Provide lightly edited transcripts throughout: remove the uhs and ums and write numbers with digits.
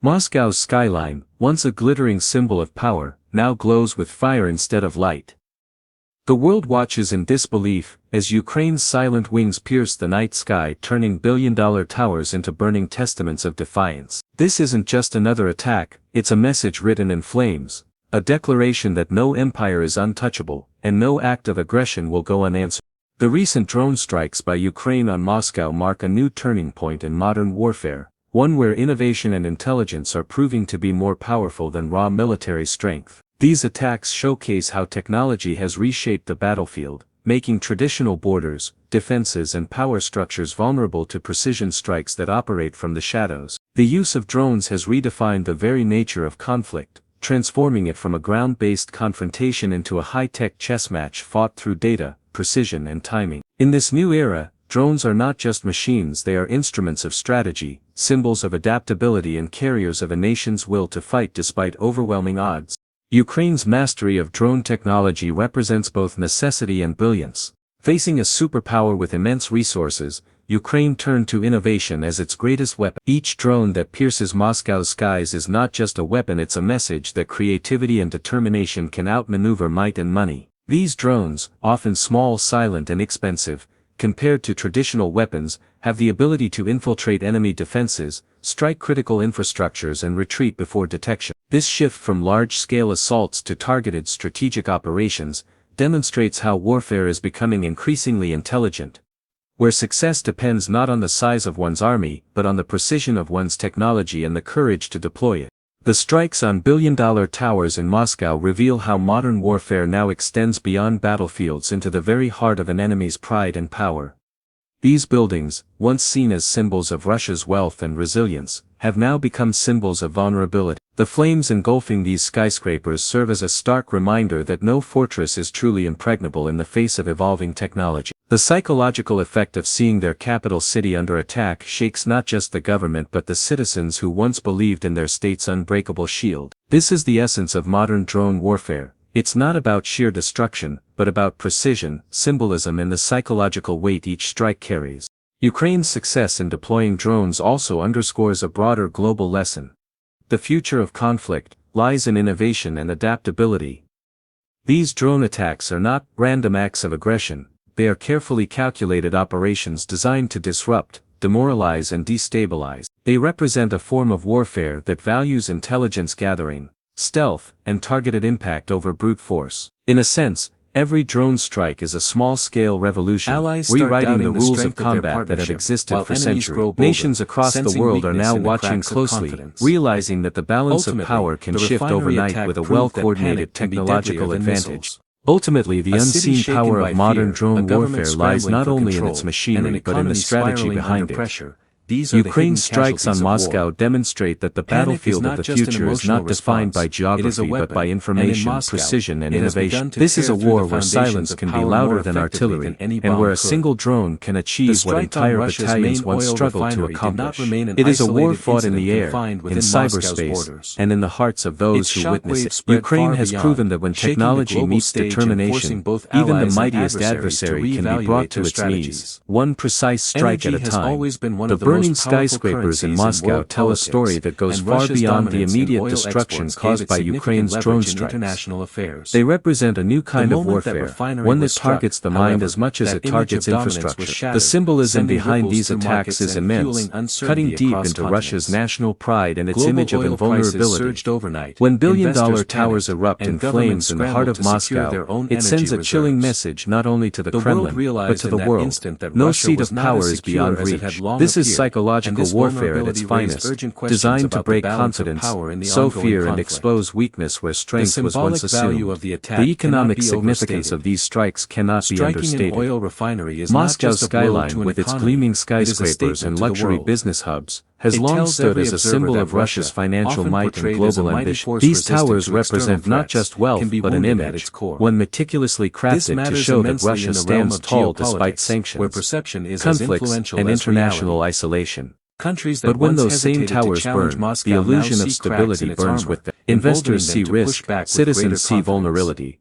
Moscow's skyline, once a glittering symbol of power, now glows with fire instead of light. The world watches in disbelief, as Ukraine's silent wings pierce the night sky, turning billion-dollar towers into burning testaments of defiance. This isn't just another attack, it's a message written in flames, a declaration that no empire is untouchable, and no act of aggression will go unanswered. The recent drone strikes by Ukraine on Moscow mark a new turning point in modern warfare, one where innovation and intelligence are proving to be more powerful than raw military strength. These attacks showcase how technology has reshaped the battlefield, making traditional borders, defenses and power structures vulnerable to precision strikes that operate from the shadows. The use of drones has redefined the very nature of conflict, transforming it from a ground-based confrontation into a high-tech chess match fought through data, precision and timing. In this new era, drones are not just machines, they are instruments of strategy, symbols of adaptability and carriers of a nation's will to fight despite overwhelming odds. Ukraine's mastery of drone technology represents both necessity and brilliance. Facing a superpower with immense resources, Ukraine turned to innovation as its greatest weapon. Each drone that pierces Moscow's skies is not just a weapon, it's a message that creativity and determination can outmaneuver might and money. These drones, often small, silent and expensive, compared to traditional weapons, have the ability to infiltrate enemy defenses, strike critical infrastructures and retreat before detection. This shift from large-scale assaults to targeted strategic operations demonstrates how warfare is becoming increasingly intelligent, where success depends not on the size of one's army but on the precision of one's technology and the courage to deploy it. The strikes on billion-dollar towers in Moscow reveal how modern warfare now extends beyond battlefields into the very heart of an enemy's pride and power. These buildings, once seen as symbols of Russia's wealth and resilience, have now become symbols of vulnerability. The flames engulfing these skyscrapers serve as a stark reminder that no fortress is truly impregnable in the face of evolving technology. The psychological effect of seeing their capital city under attack shakes not just the government but the citizens who once believed in their state's unbreakable shield. This is the essence of modern drone warfare. It's not about sheer destruction, but about precision, symbolism and the psychological weight each strike carries. Ukraine's success in deploying drones also underscores a broader global lesson. The future of conflict lies in innovation and adaptability. These drone attacks are not random acts of aggression, they are carefully calculated operations designed to disrupt, demoralize and destabilize. They represent a form of warfare that values intelligence gathering, stealth, and targeted impact over brute force. In a sense, every drone strike is a small-scale revolution, rewriting the rules of combat that have existed for centuries. Nations across the world are now watching closely, realizing that the balance of power can shift overnight with a well-coordinated technological advantage. Ultimately, the unseen power of modern drone warfare lies not only in its machinery but in the strategy behind it. Ukraine's strikes on Moscow demonstrate that the battlefield of the future is not defined by geography but by information, precision and innovation. This is a war where silence can be louder than artillery, and where a single drone can achieve what entire battalions once struggled to accomplish. It is a war fought in the air, in cyberspace, and in the hearts of those who witness it. Ukraine has proven that when technology meets determination, even the mightiest adversary can be brought to its knees, one precise strike at a time. The burning skyscrapers in Moscow tell a story that goes far beyond the immediate destruction caused by Ukraine's drone strikes. They represent a new kind of warfare, one that targets the mind as much as it targets infrastructure. The symbolism behind these attacks is immense, cutting deep into Russia's national pride and its image of invulnerability. When billion-dollar towers erupt in flames in the heart of Moscow, it sends a chilling message not only to the Kremlin, but to the world. No seat of power is beyond reach. This is psychological warfare at its finest, designed to break confidence, sow fear and expose weakness where strength was once assumed. The economic significance of these strikes cannot be understated. Moscow's skyline, with its gleaming skyscrapers and luxury business hubs, has long stood as a symbol of Russia's financial might and global ambition. These towers represent not just wealth but an image, one meticulously crafted to show that Russia stands tall despite sanctions, conflicts, and international isolation. But when those same towers burn, the illusion of stability burns with them. Investors see risk, citizens see vulnerability,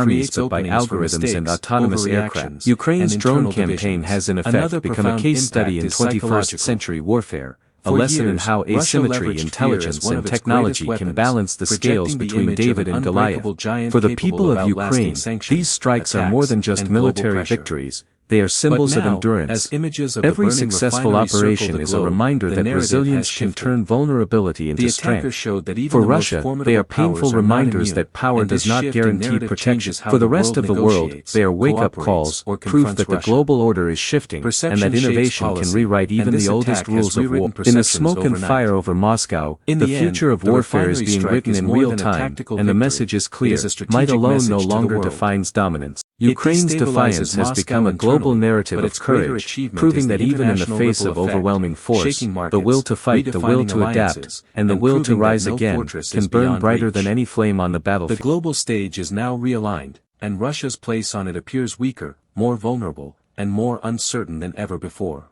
armies but by openings for algorithms and mistakes, autonomous overreactions, aircraft. Ukraine's and drone internal campaign divisions. has in Another effect become a profound case study in impact is 21st psychological. century warfare, a For lesson in years, how Russia asymmetry, leveraged fear as intelligence one and of its technology greatest can weapons, balance the scales projecting the between image of David an and Goliath. unbreakable giant For the capable people of outlasting Ukraine, sanctions, these strikes are more attacks, than just and global military pressure. victories, they are symbols But of now, endurance. as images of the Every burning successful refinery circle operation the is a globe, reminder the that narrative resilience has can shifted. turn vulnerability into The attackers strength. showed that even For the most Russia, formidable they are painful powers are not reminders immune, that power and does this not shift in guarantee narrative protection. changes how For the the rest world of the world, negotiates, they are wake-up cooperates, calls, or proof confronts that the Russia. global order is shifting, and Perception that shapes innovation can policy, rewrite even and this the oldest attack has rules of war. rewritten In the perceptions smoke and overnight. fire over Moscow, In the the future end, of the warfare is refinery being strike written is in more real than a time, tactical and the victory. message is It clear: is a might strategic alone no message to the longer world. defines dominance. Ukraine's defiance has become a global narrative of courage, proving that even in the face of overwhelming force, the will to fight, the will to adapt, and the will to rise again, can burn brighter than any flame on the battlefield. The global stage is now realigned, and Russia's place on it appears weaker, more vulnerable, and more uncertain than ever before.